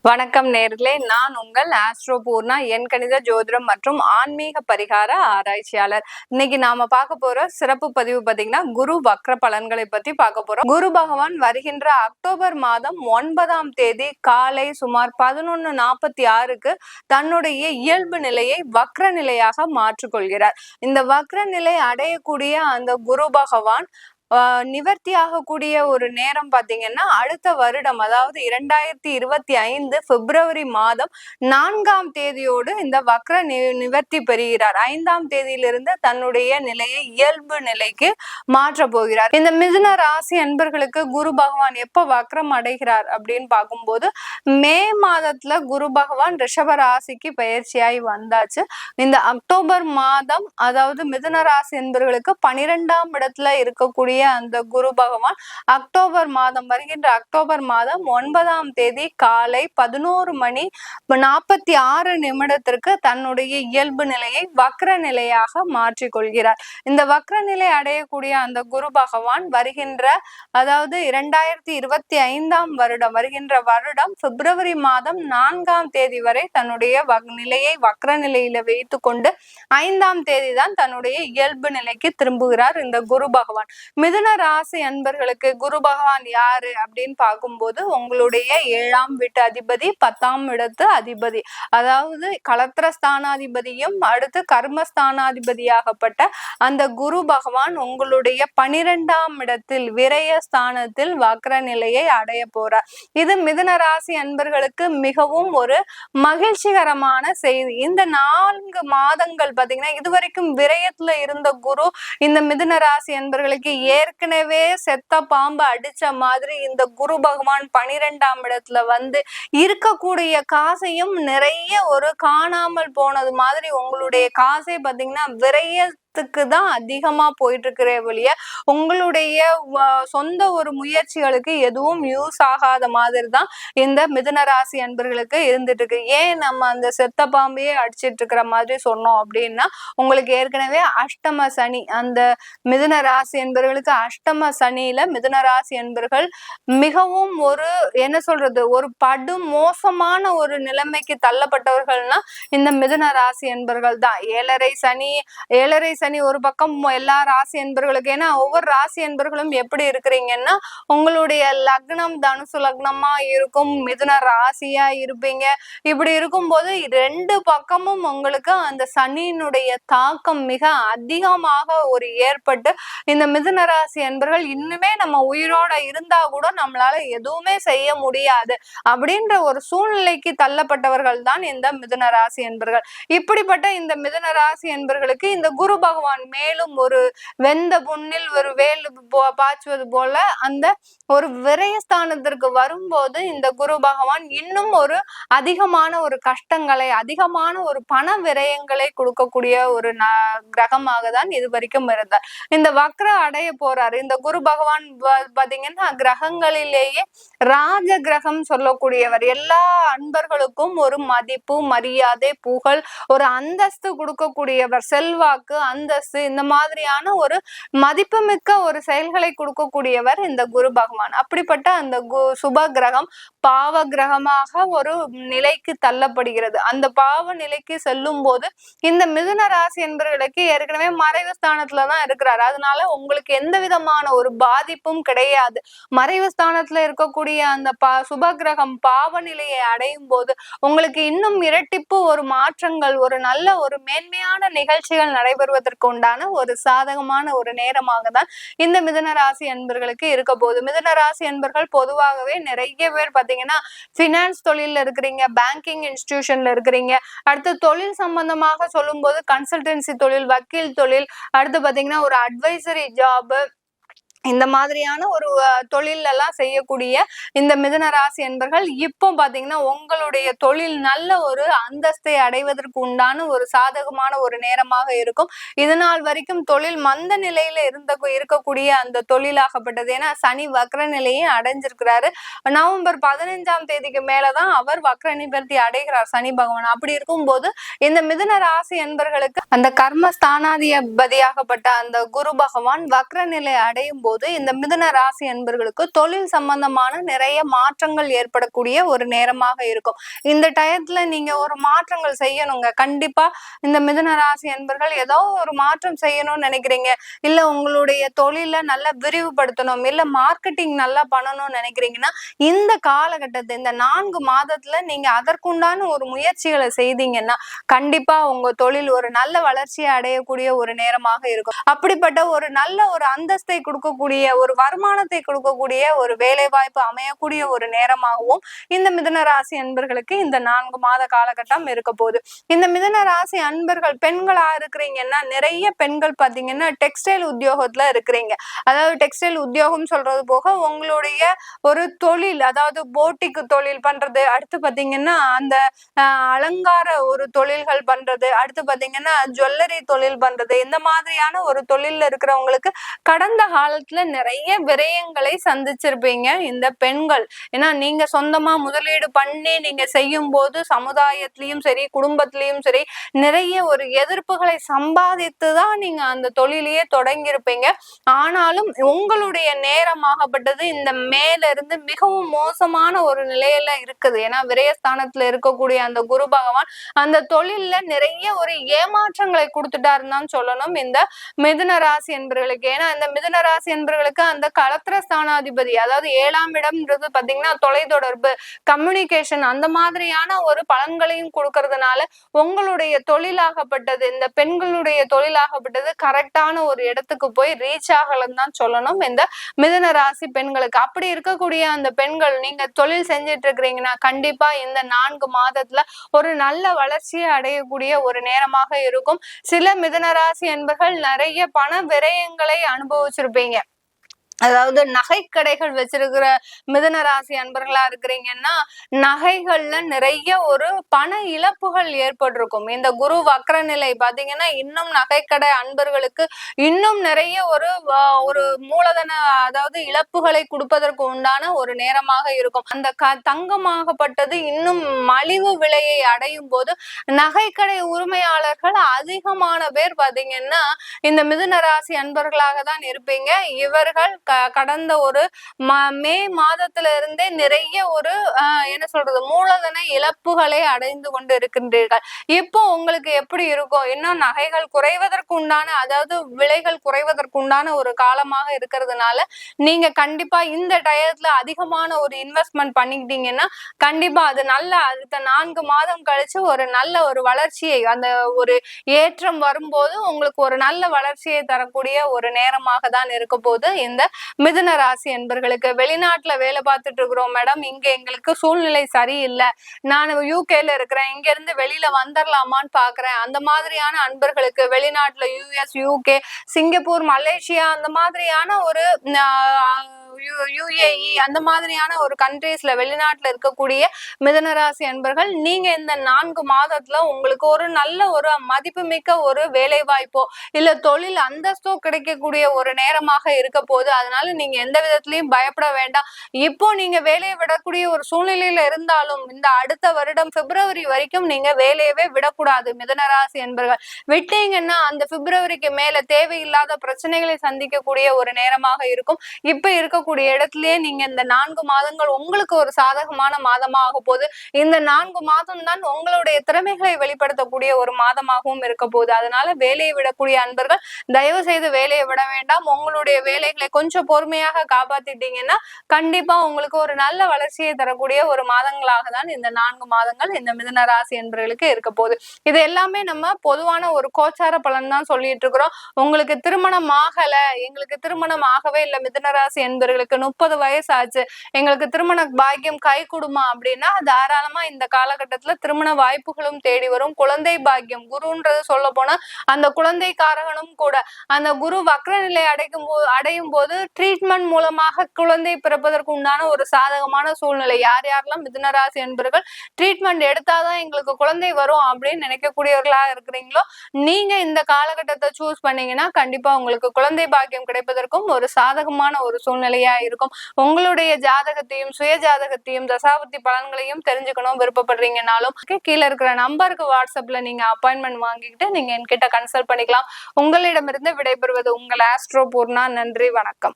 வணக்கம் நேர்களே, நான் உங்கள் ஆஸ்ட்ரோ பூர்ணா, எண் கணித ஜோதிடம் மற்றும் ஆன்மீக பரிகார ஆராய்ச்சியாளர். இன்னைக்கு நாம பார்க்க போற சிறப்பு பதிவு பாத்தீங்கன்னா குரு வக்ர பலன்களை பத்தி பார்க்க போறோம். குரு பகவான் வருகின்ற அக்டோபர் மாதம் 9ஆம் தேதி காலை சுமார் 11:46க்கு தன்னுடைய இயல்பு நிலையை வக்ர நிலையாக மாற்றிக்கொள்கிறார். இந்த வக்ர நிலை அடையக்கூடிய அந்த குரு பகவான் நிவர்த்தி ஆகக்கூடிய ஒரு நேரம் பாத்தீங்கன்னா அடுத்த வருடம், அதாவது 2025 பிப்ரவரி மாதம் 4ஆம் தேதியோடு இந்த வக்ர நிவர்த்தி பெறுகிறார். 5ஆம் தேதியிலிருந்து தன்னுடைய நிலையை இயல்பு நிலைக்கு மாற்ற போகிறார். இந்த மிதுன ராசி அன்பர்களுக்கு குரு பகவான் எப்ப வக்ரம் அடைகிறார் அப்படின்னு பார்க்கும்போது மே மாதத்துல குரு பகவான் ரிஷப ராசிக்கு பயிற்சியாய் வந்தாச்சு. இந்த அக்டோபர் மாதம், அதாவது மிதுன ராசி அன்பர்களுக்கு 12ஆம் இடத்துல இருக்கக்கூடிய அந்த குரு பகவான் வருகின்ற அக்டோபர் மாதம் 9ஆம் தேதி காலை 11:46 தன்னுடைய இயல்பு நிலையை வக்ர நிலையாக மாற்றிக்கொள்கிறார். இந்த வக்ர நிலை அடையக்கூடிய அந்த குரு பகவான் அதாவது 2025ஆம் வருடம் பிப்ரவரி மாதம் 4ஆம் தேதி வரை தன்னுடைய நிலையை வக்ர நிலையில வைத்து கொண்டு 5ஆம் தேதி தான் தன்னுடைய இயல்பு நிலைக்கு திரும்புகிறார் இந்த குரு பகவான். மிதுன ராசி அன்பர்களுக்கு குரு பகவான் யாரு அப்படின்னு பார்க்கும்போது உங்களுடைய 7ஆம் வீட்டு அதிபதி, 10ஆம் இடத்து அதிபதி, அதாவது களத்திர ஸ்தானாதிபதியும் அடுத்து கர்மஸ்தானாதிபதியாகப்பட்ட அந்த குரு பகவான் உங்களுடைய 12ஆம் இடத்தில் விரய ஸ்தானத்தில் வக்ர நிலையை அடைய போறார். இது மிதுன ராசி அன்பர்களுக்கு மிகவும் ஒரு மகிழ்ச்சிகரமான செய்தி. இந்த 4 மாதங்கள் பாத்தீங்கன்னா இதுவரைக்கும் விரயத்துல இருந்த குரு இந்த மிதுன ராசி அன்பர்களுக்கு ஏற்கனவே செத்த பாம்பு அடிச்ச மாதிரி இந்த குரு பகவான் 12ஆம் இடத்துல வந்து இருக்கக்கூடிய காசையும் நிறைய ஒரு காணாமல் போனது மாதிரி உங்களுடைய காசை பாத்தீங்கன்னா தான் அதிகமா போயிட்டு இருக்கிற வழிய உங்களுடைய சொந்த ஒரு முயற்சிகளுக்கு எதுவும் யூஸ் ஆகாத மாதிரி தான் இந்த மிதுன ராசி அன்பர்களுக்கு இருந்துட்டு இருக்கு. ஏன் நம்ம அந்த செத்த பாம்பையே அடிச்சிட்டு இருக்கிற மாதிரி சொன்னோம் அப்படின்னா, உங்களுக்கு ஏற்கனவே அஷ்டம சனி, அந்த மிதுன ராசி அன்பர்களுக்கு அஷ்டம சனியில மிதுன ராசி அன்பர்கள் மிகவும் ஒரு படு மோசமான ஒரு நிலைமைக்கு தள்ளப்பட்டவர்கள்னா இந்த மிதுன ராசி அன்பர்கள் தான். ஏழரை சனி ஒரு பக்கம் எல்லா ராசி அன்பர்களுக்கு, ஏன்னா ஒவ்வொரு ராசி அன்பர்களும் எப்படி இருக்கிறீங்கன்னா உங்களுடைய லக்னம் தனுசு லக்னமா இருக்கும், மிதுன ராசியா இருப்பீங்க. இப்படி இருக்கும்போது 2 பக்கமும் உங்களுக்கு அந்த சனியினுடைய தாக்கம் மிக அதிகமாக ஏற்பட்டு இந்த மிதுன ராசி அன்பர்கள் இன்னுமே நம்ம உயிரோட இருந்தா கூட நம்மளால எதுவுமே செய்ய முடியாது அப்படின்ற ஒரு சூழ்நிலைக்கு தள்ளப்பட்டவர்கள் தான் இந்த மிதுன ராசி அன்பர்கள். இப்படிப்பட்ட இந்த மிதுன ராசி அன்பர்களுக்கு இந்த குரு பகவான் மேலும் ஒரு வெந்த புண்ணில் ஒரு வேல் பாய்ச்சுவது போல அந்த ஒரு விரயஸ்தானத்திற்கு வரும்போது இந்த குரு பகவான் இன்னும் ஒரு அதிகமான ஒரு கஷ்டங்களை, அதிகமான ஒரு பண விரயங்களை கொடுக்கக்கூடிய ஒரு கிரகமாக தான் இது வரைக்கும் இருந்தார். இந்த வக்ர அடைய போறாரு இந்த குரு பகவான். பாத்தீங்கன்னா கிரகங்களிலேயே ராஜ கிரகம் சொல்லக்கூடியவர். எல்லா அன்பர்களுக்கும் ஒரு மதிப்பு, மரியாதை, புகழ், ஒரு அந்தஸ்து கொடுக்கக்கூடியவர். செல்வாக்கு, அந்தஸ்து, இந்த மாதிரியான ஒரு மதிப்புமிக்க ஒரு செயல்களை கொடுக்கக்கூடியவர் இந்த குரு பகவான். அப்படிப்பட்ட அந்த சுப கிரகம் பாவ கிரகமாக ஒரு நிலைக்கு தள்ளப்படுகிறது. அந்த பாவ நிலைக்கு செல்லும் போது இந்த மிதுன ராசி என்பவர்களுக்கு ஏற்கனவே மறைவு ஸ்தானத்துலதான் இருக்கிறார். அதனால உங்களுக்கு எந்த விதமான ஒரு பாதிப்பும் கிடையாது. மறைவு ஸ்தானத்துல இருக்கக்கூடிய அந்த சுப கிரகம் பாவ நிலையை அடையும் போது உங்களுக்கு இன்னும் இரட்டிப்பு ஒரு மாற்றங்கள், ஒரு நல்ல ஒரு மேன்மையான நிகழ்ச்சிகள் நடைபெறுவதற்கு உண்டான ஒரு சாதகமான ஒரு நேரமாக தான் இந்த மிதுன ராசி அன்பர்களுக்கு இருக்க போகுது. மிதுன ராசி அன்பர்கள் பொதுவாகவே நிறைய பேர் பாத்தீங்கன்னா பினான்ஸ் தொழில இருக்கிறீங்க, பேங்கிங் இன்ஸ்டிடியூஷன்ல இருக்கிறீங்க, அடுத்து தொழில் சம்பந்தமாக சொல்லும் போது கன்சல்டன்சி தொழில், வக்கீல் தொழில், அடுத்து பாத்தீங்கன்னா ஒரு அட்வைசரி ஜாப், இந்த மாதிரியான ஒரு தொழில் எல்லாம் செய்யக்கூடிய இந்த மிதுன ராசி என்பர்கள் இப்போ பாத்தீங்கன்னா உங்களுடைய தொழில் நல்ல ஒரு அந்தஸ்தை அடைவதற்கு உண்டான ஒரு சாதகமான ஒரு நேரமாக இருக்கும். இதனால் வரைக்கும் தொழில் மந்த நிலையில இருக்கக்கூடிய அந்த தொழிலாகப்பட்டது, ஏன்னா சனி வக்ர நிலையை அடைஞ்சிருக்கிறாரு. நவம்பர் 15ஆம் தேதிக்கு மேலதான் அவர் வக்ர நிவர்த்தி அடைகிறார் சனி பகவான். அப்படி இருக்கும்போது இந்த மிதுன ராசி என்பர்களுக்கு அந்த கர்ம ஸ்தானாதிபதியாகப்பட்ட அந்த குரு பகவான் வக்ர நிலை அடையும் போது இந்த மிதுன ராசி அன்பர்களுக்கு தொழில் சம்பந்தமான நிறைய மாற்றங்கள் ஏற்படக்கூடிய ஒரு நேரமாக இருக்கும். இந்த டயத்துல நீங்க ஒரு மாற்றங்கள் செய்யணுங்க. கண்டிப்பா இந்த மிதுன ராசி அன்பர்கள் ஏதோ ஒரு மாற்றம் செய்யணும்னு நினைக்கிறீங்க, இல்ல உங்களுடைய தொழில நல்லா விரிவுபடுத்தணும், இல்ல மார்க்கெட்டிங் நல்லா பண்ணணும்னு நினைக்கிறீங்கன்னா இந்த காலகட்டத்தை இந்த 4 மாதத்துல நீங்க அதற்குண்டான ஒரு முயற்சிகளை செய்தீங்கன்னா கண்டிப்பா உங்க தொழில் ஒரு நல்ல வளர்ச்சியை அடையக்கூடிய ஒரு நேரமாக இருக்கும். அப்படிப்பட்ட ஒரு நல்ல ஒரு அந்தஸ்தை கொடுக்கக்கூடிய ஒரு வருமானத்தை கொடுக்கக்கூடிய ஒரு வேலை வாய்ப்பு அமையக்கூடிய ஒரு நேரமாகவும் இந்த மிதுன ராசி அன்பர்களுக்கு இந்த 4 மாத காலகட்டம் இருக்க போகுது. இந்த மிதுன ராசி அன்பர்கள் பெண்களா இருக்கிறீங்கன்னா நிறைய பெண்கள் பாத்தீங்கன்னா டெக்ஸ்டைல் உத்தியோகத்துல இருக்கிறீங்க. அதாவது டெக்ஸ்டைல் உத்தியோகம் சொல்றது போக உங்களுடைய ஒரு தொழில், அதாவது போட்டிக்கு தொழில் பண்றது, அடுத்து பாத்தீங்கன்னா அந்த அலங்கார ஒரு தொழில்கள் பண்றது, அடுத்து பாத்தீங்கன்னா ஜுவல்லரி தொழில் பண்றது, இந்த மாதிரியான ஒரு தொழில்ல இருக்கிறவங்களுக்கு கடந்த காலத்துல நிறைய விரயங்களை சந்திச்சிருப்பீங்க இந்த பெண்கள். ஏன்னா நீங்க சொந்தமா முதலீடு பண்ணி நீங்க செய்யும் போது சமுதாயத்திலயும் சரி குடும்பத்திலயும் சரி நிறைய ஒரு எதிர்ப்புகளை சம்பாதித்துதான் நீங்க அந்த தொழிலையே தொடங்கியிருப்பீங்க. ஆனாலும் உங்களுடைய நேரமாகப்பட்டது இந்த மேல இருந்து மிகவும் மோசமான ஒரு நிலையில இருக்குது. ஏன்னா விரயஸ்தானத்துல இருக்கக்கூடிய அந்த குரு பகவான் அந்த தொழில்ல நிறைய ஒரு ஏமாற்றங்களை கொடுத்துட்டாருன்னு சொல்லணும் இந்த மிதுன ராசி என்பர்களுக்கு. ஏன்னா இந்த மிதுன ராசி என்பர்களுக்கு அந்த களத்திர ஸ்தானாதிபதி, அதாவது 7ஆம் இடம்ன்றது பாத்தீங்கன்னா தொலைத்தொடர்பு, கம்யூனிகேஷன், அந்த மாதிரியான ஒரு பலன்களையும் கொடுக்கறதுனால உங்களுடைய தொழிலாகப்பட்டது, இந்த பெண்களுடைய தொழிலாகப்பட்டது கரெக்டான ஒரு இடத்துக்கு போய் ரீச் ஆகலன்னு தான் சொல்லணும் இந்த மிதுன ராசி பெண்களுக்கு. அப்படி இருக்கக்கூடிய அந்த பெண்கள் நீங்க தொழில் செஞ்சிட்டு இருக்கிறீங்கன்னா கண்டிப்பா இந்த 4 மாதத்துல ஒரு நல்ல வளர்ச்சியை அடையக்கூடிய ஒரு நேரமாக இருக்கும். சில மிதுன ராசி என்பர்கள் நிறைய பண விரயங்களை அனுபவிச்சிருப்பீங்க. அதாவது நகைக்கடைகள் வச்சிருக்கிற மிதுன ராசி அன்பர்களா இருக்கிறீங்கன்னா நகைகள்ல நிறைய ஒரு பண இழப்புகள் ஏற்பட்டிருக்கும். இந்த குரு வக்ர நிலை பாத்தீங்கன்னா இன்னும் நகைக்கடை அன்பர்களுக்கு இன்னும் நிறைய ஒரு மூலதன, அதாவது இழப்புகளை கொடுப்பதற்கு உண்டான ஒரு நேரமாக இருக்கும். அந்த தங்கமாகப்பட்டது இன்னும் மலிவு விலையை அடையும் போது நகைக்கடை உரிமையாளர்கள் அதிகமான பேர் பாத்தீங்கன்னா இந்த மிதுன ராசி அன்பர்களாக தான் இருப்பீங்க. இவர்கள் கடந்த ஒரு மே மாதத்துல இருந்தே நிறைய ஒரு என்ன சொல்றது மூலதன இழப்புகளை அடைந்து கொண்டு இருக்கின்றீர்கள். இப்போ உங்களுக்கு எப்படி இருக்கும்? இன்னும் நகைகள் குறைவதற்கு உண்டான, அதாவது விலைகள் குறைவதற்கு உண்டான ஒரு காலமாக இருக்கிறதுனால நீங்க கண்டிப்பா இந்த டயத்துல அதிகமான ஒரு இன்வெஸ்ட்மெண்ட் பண்ணிக்கிட்டீங்கன்னா கண்டிப்பா அது நல்ல அடுத்த 4 மாதம் கழிச்சு ஒரு நல்ல ஒரு வளர்ச்சியை, அந்த ஒரு ஏற்றம் வரும்போது உங்களுக்கு ஒரு நல்ல வளர்ச்சியை தரக்கூடிய ஒரு நேரமாக தான் இருக்க போது இந்த மிதுன ராசி என்பர்களுக்கு. வெளிநாட்டுல வேலை பார்த்துட்டு இருக்கிறோம் மேடம், இங்க எங்களுக்கு சூழ்நிலை சரியில்லை, நான் யூகேல இருக்கிறேன், இங்க இருந்து வெளியில வந்துடலாமான்னு பாக்குறேன், அந்த மாதிரியான அன்பர்களுக்கு வெளிநாட்டுல US, UK, சிங்கப்பூர், மலேசியா அந்த மாதிரியான ஒரு UAE அந்த மாதிரியான ஒரு கண்ட்ரீஸ்ல வெளிநாட்டுல இருக்கக்கூடிய மிதுனராசி அன்பர்கள் நீங்க இந்த 4 மாதத்துல உங்களுக்கு ஒரு நல்ல ஒரு மதிப்புமிக்க ஒரு வேலை வாய்ப்போ இல்ல தொழில் அந்தஸ்தோ கிடைக்கக்கூடிய ஒரு நேரமாக இருக்க போது. அதனால நீங்க எந்த விதத்திலையும் பயப்பட வேண்டாம். இப்போ நீங்க வேலையை விடக்கூடிய ஒரு சூழ்நிலையில இருந்தாலும் இந்த அடுத்த வருடம் பிப்ரவரி வரைக்கும் நீங்க வேலையவே விடக்கூடாது மிதுனராசி என்பர்கள். விட்டீங்கன்னா அந்த பிப்ரவரிக்கு மேல தேவையில்லாத பிரச்சனைகளை சந்திக்கக்கூடிய ஒரு நேரமாக இருக்கும். இப்ப இருக்கக்கூடிய இடத்திலேயே நீங்க இந்த 4 மாதங்கள் உங்களுக்கு ஒரு சாதகமான மாதமாக போகுது. இந்த 4 மாதம் தான் உங்களுடைய திறமைகளை வெளிப்படுத்தக்கூடிய ஒரு மாதமாகவும் இருக்க போகுது. அதனால வேலையை விடக்கூடிய அன்பர்கள் தயவு செய்து வேலையை விட வேண்டாம். உங்களுடைய வேலைகளை கொஞ்சம் பொறுமையாக காப்பாத்திட்டீங்கன்னா கண்டிப்பா உங்களுக்கு ஒரு நல்ல வளர்ச்சியை தரக்கூடிய ஒரு மாதங்களாக தான் இந்த 4 மாதங்கள் இந்த மிதுன ராசி என்பவர்களுக்கு இருக்க போகுது. இது எல்லாமே நம்ம பொதுவான ஒரு கோச்சார பலன் தான் சொல்லிட்டு இருக்கிறோம். உங்களுக்கு திருமணம் ஆகல, எங்களுக்கு திருமணம் ஆகவே இல்லை, மிதுன ராசி என்பவர்களுக்கு 30 வயசு ஆச்சு, எங்களுக்கு திருமண பாக்கியம் கை கொடுமா அப்படின்னா தாராளமா இந்த காலகட்டத்துல திருமண வாய்ப்புகளும் தேடி வரும். குழந்தை பாக்கியம், குருன்றது சொல்ல போனா அந்த குழந்தை காரகனும் கூட. அந்த குரு வக்ர நிலை அடையும் போது ட்ரீட்மெண்ட் மூலமாக குழந்தை பிறப்பதற்கு உண்டான ஒரு சாதகமான சூழ்நிலை. யார் யாரெல்லாம் மிதுன ராசி என்பவர்கள் ட்ரீட்மெண்ட் எடுத்தாதான் எங்களுக்கு குழந்தை வரும் அப்படின்னு நினைக்கக்கூடியவர்களா இருக்கிறீங்களோ நீங்க இந்த காலகட்டத்தை சூஸ் பண்ணீங்கன்னா கண்டிப்பா உங்களுக்கு குழந்தை பாக்கியம் கிடைப்பதற்கும் ஒரு சாதகமான ஒரு சூழ்நிலையா இருக்கும். உங்களுடைய ஜாதகத்தையும் சுய ஜாதகத்தையும் தசாபுத்தி பலன்களையும் தெரிஞ்சுக்கணும் விருப்பப்படுறீங்கனாலும் கீழே இருக்கிற நம்பருக்கு வாட்ஸ்அப்ல நீங்க அப்பாயின்மெண்ட் வாங்கிக்கிட்டு நீங்க என்கிட்ட கன்சல்ட் பண்ணிக்கலாம். உங்களிடமிருந்து விடைபெறுவது உங்கள் ஆஸ்ட்ரோ பூர்ணா. நன்றி, வணக்கம்.